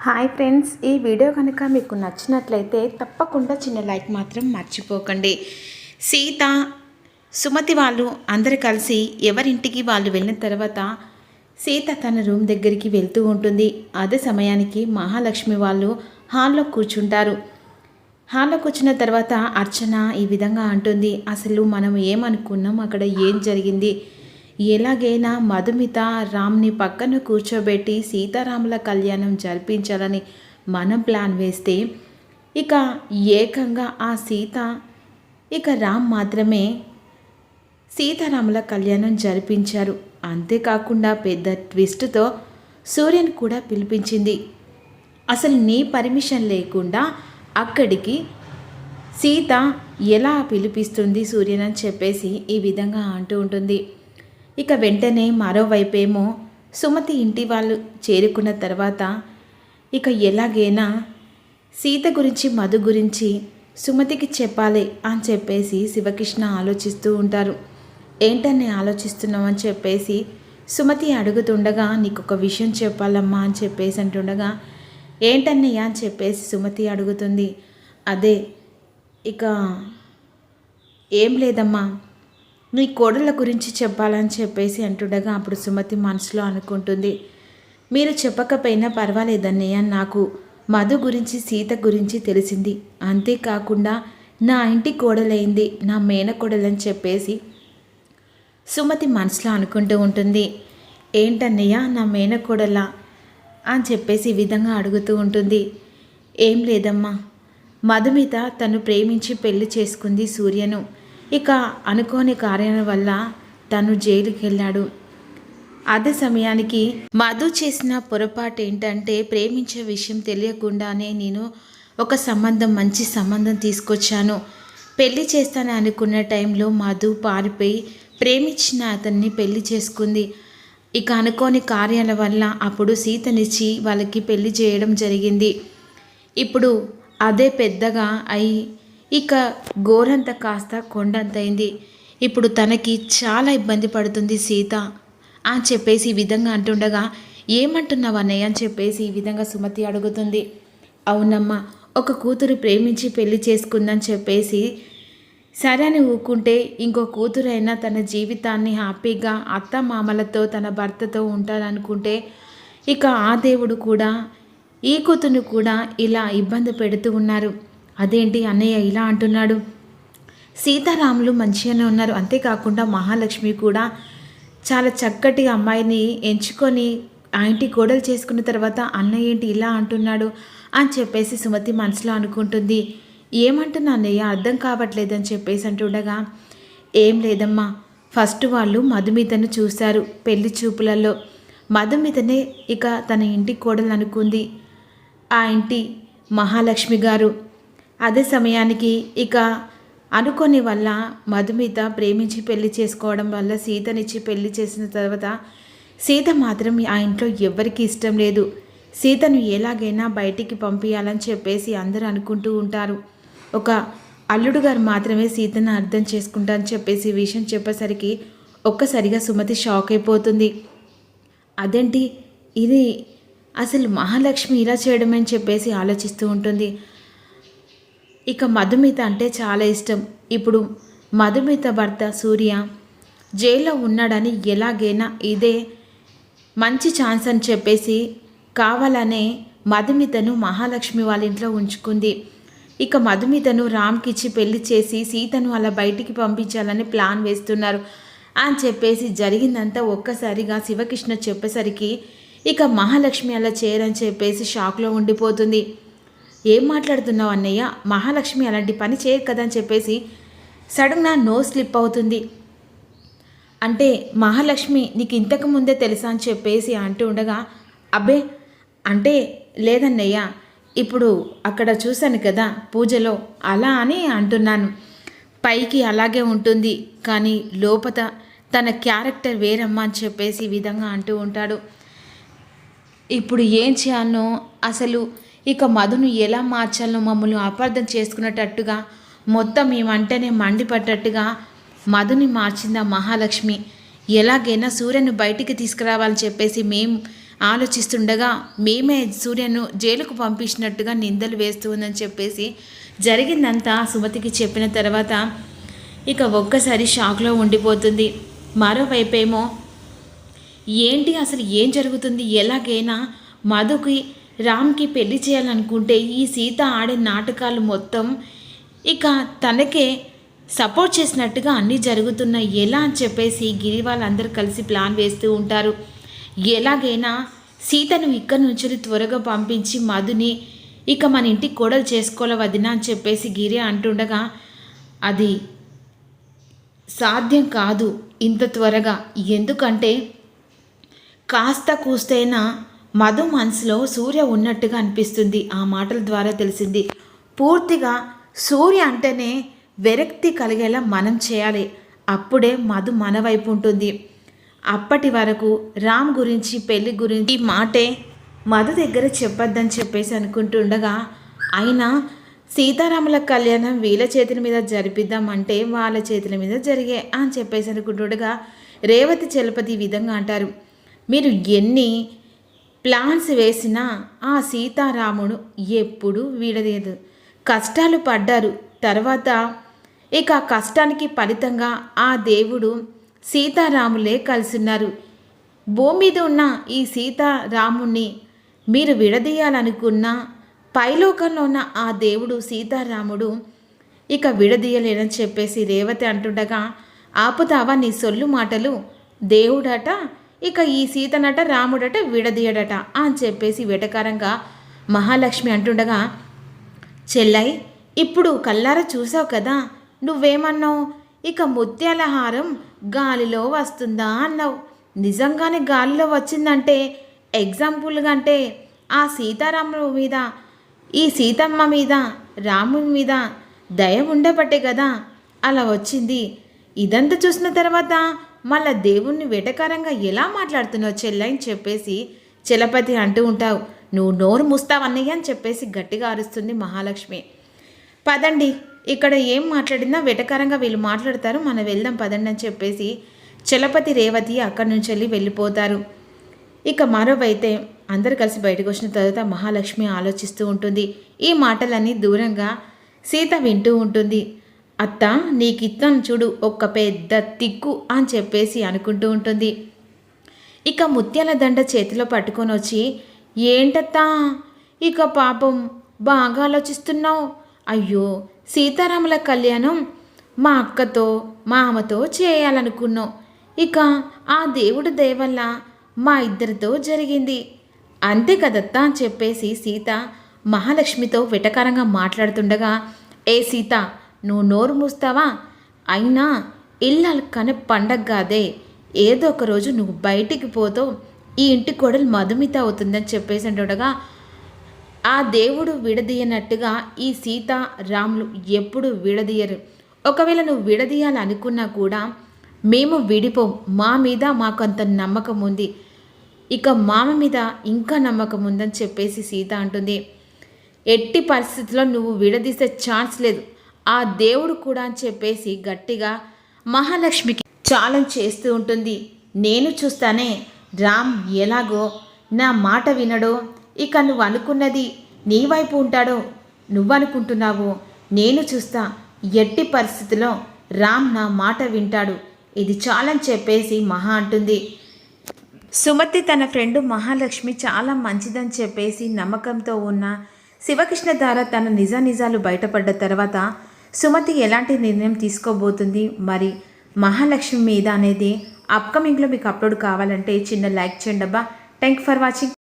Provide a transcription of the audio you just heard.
Hi friends, ఈ video కనుక మీకు నచ్చినట్లయితే తప్పకుండా చిన్న లైక్ మాత్రం మర్చిపోకండి. సీత సుమతి వాళ్ళు అందరు కలిసి ఎవరింటికి వాళ్ళు వెళ్ళిన తర్వాత సీత తన రూమ్ దగ్గరికి వెళ్తూ ఉంటుంది. అదే సమయానికి మహాలక్ష్మి వాళ్ళు హాల్లో కూర్చుంటారు. హాల్లో కూర్చున్న తర్వాత అర్చన ఈ విధంగా అంటుంది, అసలు మనం ఏమనుకున్నాం, అక్కడ ఏం జరిగింది, ఎలాగైనా మధుమిత రామ్ని పక్కన కూర్చోబెట్టి సీతారాముల కళ్యాణం జరిపించాలని మనం ప్లాన్ వేస్తే ఇక ఏకంగా ఆ సీత ఇక రామ్ మాత్రమే సీతారాముల కళ్యాణం జరిపించారు. అంతేకాకుండా పెద్ద ట్విస్ట్తో సూర్యని కూడా పిలిపించింది. అసలు నీ పర్మిషన్ లేకుండా అక్కడికి సీత ఎలా పిలిపిస్తుంది సూర్యన్ అని చెప్పేసి ఈ విధంగా అంటూ ఉంటుంది. ఇక వెంటనే మరోవైపేమో సుమతి ఇంటి వాళ్ళు చేరుకున్న తర్వాత ఇక ఎలాగైనా సీత గురించి మధు గురించి సుమతికి చెప్పాలి అని చెప్పేసి శివకృష్ణ ఆలోచిస్తూ ఉంటారు. ఏంటని ఆలోచిస్తున్నావు అని చెప్పేసి సుమతి అడుగుతుండగా, నీకు ఒక విషయం చెప్పాలమ్మా అని చెప్పేసి అంటుండగా, ఏంటన్నయ్య అని చెప్పేసి సుమతి అడుగుతుంది. అదే ఇక ఏం లేదమ్మా, నీ కోడళ్ళ గురించి చెప్పాలని చెప్పేసి అంటుండగా అప్పుడు సుమతి మనసులో అనుకుంటుంది, మీరు చెప్పకపోయినా పర్వాలేదన్నయ్య, నాకు మధు గురించి సీత గురించి తెలిసింది, అంతేకాకుండా నా ఇంటి కోడలైంది, నా మేనకోడలని చెప్పేసి సుమతి మనసులో అనుకుంటూ ఉంటుంది. ఏంటన్నయ్య నా మేనకోడలా అని చెప్పేసి ఈ విధంగా అడుగుతూ ఉంటుంది. ఏం లేదమ్మా, మధుమిత తను ప్రేమించి పెళ్లి చేసుకుంది సూర్యను. ఇక అనుకోని కార్యాల వల్ల తను జైలుకి వెళ్ళాడు. అదే సమయానికి మధు చేసిన పొరపాటు ఏంటంటే, ప్రేమించే విషయం తెలియకుండానే నేను ఒక మంచి సంబంధం తీసుకొచ్చాను. పెళ్లి చేస్తానని అనుకున్న టైంలో మధు పారిపోయి ప్రేమించిన అతన్ని పెళ్లి చేసుకుంది. ఇక అనుకోని కార్యాల వల్ల అప్పుడు సీతనిచ్చి వాళ్ళకి పెళ్లి చేయడం జరిగింది. ఇప్పుడు అదే పెద్దగా అయి ఇక గోరంత కాస్త కొండంతైంది. ఇప్పుడు తనకి చాలా ఇబ్బంది పడుతుంది సీత అని చెప్పేసి ఈ విధంగా అంటుండగా, ఏమంటున్నావు అన్నయ్య అని చెప్పేసి ఈ విధంగా సుమతి అడుగుతుంది. అవునమ్మా, ఒక కూతురు ప్రేమించి పెళ్లి చేసుకుందని చెప్పేసి సరే అని ఊకుంటే ఇంకో కూతురైనా తన జీవితాన్ని హ్యాపీగా అత్తమామలతో తన భర్తతో ఉంటారనుకుంటే ఇక ఆ దేవుడు కూడా ఈ కూతురుని కూడా ఇలా ఇబ్బంది పెడుతూ ఉన్నారు. అదేంటి అన్నయ్య ఇలా అంటున్నాడు, సీతారాములు మంచిగానే ఉన్నారు, అంతేకాకుండా మహాలక్ష్మి కూడా చాలా చక్కటి అమ్మాయిని ఎంచుకొని ఆ ఇంటి కోడలు చేసుకున్న తర్వాత అన్నయ్య ఏంటి ఇలా అంటున్నాడు అని చెప్పేసి సుమతి మనసులో అనుకుంటుంది. ఏమంటున్నా అన్నయ్య అర్థం కావట్లేదని చెప్పేసి అంటుండగా, ఏం లేదమ్మా, ఫస్ట్ వాళ్ళు మధుమితను చూశారు పెళ్లి చూపులలో. మధుమితనే ఇక తన ఇంటి కోడలు అనుకుంది ఆ ఇంటి మహాలక్ష్మి గారు. అదే సమయానికి ఇక అనుకోని వల్ల మధుమిత ప్రేమించి పెళ్లి చేసుకోవడం వల్ల సీతనిచ్చి పెళ్లి చేసిన తర్వాత సీత మాత్రం ఆ ఇంట్లో ఎవరికి ఇష్టం లేదు. సీతను ఎలాగైనా బయటికి పంపించాలని చెప్పేసి అందరూ అనుకుంటూ ఉంటారు. ఒక అల్లుడు గారు మాత్రమే సీతను అర్థం చేసుకుంటా అని చెప్పేసి విషయం చెప్పేసరికి ఒక్కసారిగా సుమతి షాక్ అయిపోతుంది. అదేంటి ఇది, అసలు మహాలక్ష్మి ఇలా చేయడమని చెప్పేసి ఆలోచిస్తూ ఉంటుంది. ఇక మధుమిత అంటే చాలా ఇష్టం. ఇప్పుడు మధుమిత భర్త సూర్య జైల్లో ఉన్నాడని ఎలాగైనా ఇదే మంచి ఛాన్స్ అని చెప్పేసి కావాలనే మధుమితను మహాలక్ష్మి వాళ్ళ ఇంట్లో ఉంచుకుంది. ఇక మధుమితను రామ్కి ఇచ్చి పెళ్లి చేసి సీతను అలా బయటికి పంపించాలని ప్లాన్ వేస్తున్నారు అని చెప్పేసి జరిగిందంతా ఒక్కసారిగా శివకృష్ణ చెప్పేసరికి ఇక మహాలక్ష్మి అలా చేయరని చెప్పేసి షాక్లో ఉండిపోతుంది. ఏం మాట్లాడుతున్నావు అన్నయ్య, మహాలక్ష్మి అలాంటి పని చేయరు కదా అని చెప్పేసి సడన్గా నో స్లిప్ అవుతుంది. అంటే మహాలక్ష్మి నీకు ఇంతకు ముందే తెలుసా అని చెప్పేసి అంటూ ఉండగా, అబ్బే అంటే లేదన్నయ్య, ఇప్పుడు అక్కడ చూశాను కదా పూజలో, అలా అని అంటున్నాను. పైకి అలాగే ఉంటుంది కానీ లోపల తన క్యారెక్టర్ వేరమ్మా అని చెప్పేసి ఈ విధంగా అంటూ ఉంటాడు. ఇప్పుడు ఏం చేయాలనో, అసలు ఇక మధును ఎలా మార్చాలో మమ్మల్ని అపార్థం చేసుకునేటట్టుగా మొత్తం మేమంటేనే మండిపడ్డట్టుగా మధుని మార్చింది ఆ మహాలక్ష్మి. ఎలాగైనా సూర్యను బయటికి తీసుకురావాలని చెప్పేసి మేము ఆలోచిస్తుండగా మేమే సూర్యను జైలుకు పంపించినట్టుగా నిందలు వేస్తూ ఉందని చెప్పేసి జరిగిందంతా సుమతికి చెప్పిన తర్వాత ఇక ఒక్కసారి షాక్లో ఉండిపోతుంది. మరోవైపేమో ఏంటి అసలు ఏం జరుగుతుంది, ఎలాగైనా మధుకి రామ్కి పెళ్లి చేయాలనుకుంటే ఈ సీత ఆడే నాటకాలు మొత్తం ఇక తనకే సపోర్ట్ చేసినట్టుగా అన్నీ జరుగుతున్నాయి, ఎలా అని చెప్పేసి గిరి వాళ్ళందరూ కలిసి ప్లాన్ వేస్తూ ఉంటారు. ఎలాగైనా సీతను ఇక్కడి నుంచి త్వరగా పంపించి మధుని ఇక మన ఇంటికి కోడలు చేసుకోవాలి వదినా అని చెప్పేసి గిరి అంటుండగా అది సాధ్యం కాదు ఇంత త్వరగా, ఎందుకంటే కాస్త కూస్తైనా మధు మనసులో సూర్య ఉన్నట్టుగా అనిపిస్తుంది. ఆ మాటల ద్వారా తెలిసింది. పూర్తిగా సూర్య అంటేనే విరక్తి కలిగేలా మనం చేయాలి, అప్పుడే మధు మన వైపు ఉంటుంది. అప్పటి వరకు రామ్ గురించి పెళ్లి గురించి మాటే మధు దగ్గర చెప్పొద్దని చెప్పేసి అనుకుంటుండగా అయినా సీతారాముల కళ్యాణం వీళ్ళ చేతుల మీద జరిపిద్దామంటే వాళ్ళ చేతుల మీద జరిగే అని చెప్పేసి అనుకుంటుండగా రేవతి చలపతి ఈ విధంగా అంటారు, మీరు ఎన్ని ప్లాన్స్ వేసినా ఆ సీతారాముడు ఎప్పుడూ వీడలేదు, కష్టాలు పడ్డారు. తర్వాత ఇక కష్టానికి ఫలితంగా ఆ దేవుడు సీతారాములే కలిసిన్నారు. భూమి మీద ఉన్న ఈ సీతారాముణ్ణి మీరు విడదీయాలనుకున్న పైలోకంలో ఉన్న ఆ దేవుడు సీతారాముడు ఇక విడదీయలేనని చెప్పేసి రేవతి అంటుండగా ఆపుతావా నీ సొల్లు మాటలు, దేవుడట ఇక ఈ సీతనట రాముడట విడదీయడట అని చెప్పేసి వెటకారంగా మహాలక్ష్మి అంటుండగా చెల్లై ఇప్పుడు కల్లారా చూసావు కదా, నువ్వేమన్నావు, ఇక ముత్యాల హారం గాలిలో వస్తుందా అన్నావు. నిజంగానే గాలిలో వచ్చిందంటే ఎగ్జాంపుల్గా అంటే ఆ సీతారాముల మీద ఈ సీతమ్మ మీద రాముని మీద దయ ఉండబట్టే కదా అలా వచ్చింది. ఇదంతా చూసిన తర్వాత మళ్ళా దేవుణ్ణి వెటకారంగా ఎలా మాట్లాడుతున్నావు చెల్లెని చెప్పేసి చలపతి అంటూ ఉంటావు. నువ్వు నోరు మూస్తావన్నయ్య అని చెప్పేసి గట్టిగా అరుస్తుంది మహాలక్ష్మి. పదండి, ఇక్కడ ఏం మాట్లాడినా వెటకారంగా వీళ్ళు మాట్లాడతారు, మనం వెళ్దాం పదండి అని చెప్పేసి చలపతి రేవతి అక్కడి నుంచి వెళ్ళిపోతారు. ఇక మరోవైతే అందరు కలిసి బయటకు వచ్చిన తర్వాత మహాలక్ష్మి ఆలోచిస్తూ ఉంటుంది. ఈ మాటలన్నీ దూరంగా సీత వింటూ ఉంటుంది. అత్త నీకిత్తాను చూడు ఒక్క పెద్ద తిక్కు అని చెప్పేసి అనుకుంటూ ఉంటుంది. ఇక ముత్యాల దండ చేతిలో పట్టుకొని వచ్చి ఏంటత్తా ఇక పాపం బాగా ఆలోచిస్తున్నావు, అయ్యో సీతారాముల కళ్యాణం మా అక్కతో మామతో చేయాలనుకున్నావు, ఇక ఆ దేవుడి దయ వల్ల మా ఇద్దరితో జరిగింది అంతే కదత్తా అని చెప్పేసి సీత మహాలక్ష్మితో వెటకారంగా మాట్లాడుతుండగా ఏ సీత నువ్వు నోరు మూస్తావా, అయినా ఇల్లాలు కనే పండగ కాదే, ఏదో ఒక రోజు నువ్వు బయటికి పోతావు, ఈ ఇంటి కోడలు మధుమిత అవుతుందని చెప్పేసి అంటుండగా ఆ దేవుడు విడదీయనట్టుగా ఈ సీత రాములు ఎప్పుడు విడదీయరు. ఒకవేళ నువ్వు విడదీయాలనుకున్నా కూడా మేము విడిపోం, మా మీద మాకంత నమ్మకం ఉంది, ఇక మామ మీద ఇంకా నమ్మకం ఉందని చెప్పేసి సీత అంటుంది. ఎట్టి పరిస్థితుల్లో నువ్వు విడదీసే ఛాన్స్ లేదు, ఆ దేవుడు కూడా అని చెప్పేసి గట్టిగా మహాలక్ష్మికి ఛాలెంజ్ చేస్తూ ఉంటుంది. నేను చూస్తానే రామ్ ఎలాగో నా మాట వినడో, ఇక నువ్వు అనుకున్నది నీ వైపు ఉంటాడో నువ్వనుకుంటున్నావు, నేను చూస్తా ఎట్టి పరిస్థితిలో రామ్ నా మాట వింటాడు, ఇది ఛాలెంజ్ చెప్పేసి మహా అంటుంది. సుమతి తన ఫ్రెండు మహాలక్ష్మి చాలా మంచిదని చెప్పేసి నమ్మకంతో ఉన్న శివకృష్ణ ద్వారా తన నిజాలు బయటపడ్డ తర్వాత సుమతి ఎలాంటి నిర్ణయం తీసుకోబోతుంది, మరి మహాలక్ష్మి మీద అనేది అప్కమింగ్లో మీకు అప్లోడ్ కావాలంటే చిన్న లైక్ చేయండి అబ్బా. Thank for watching.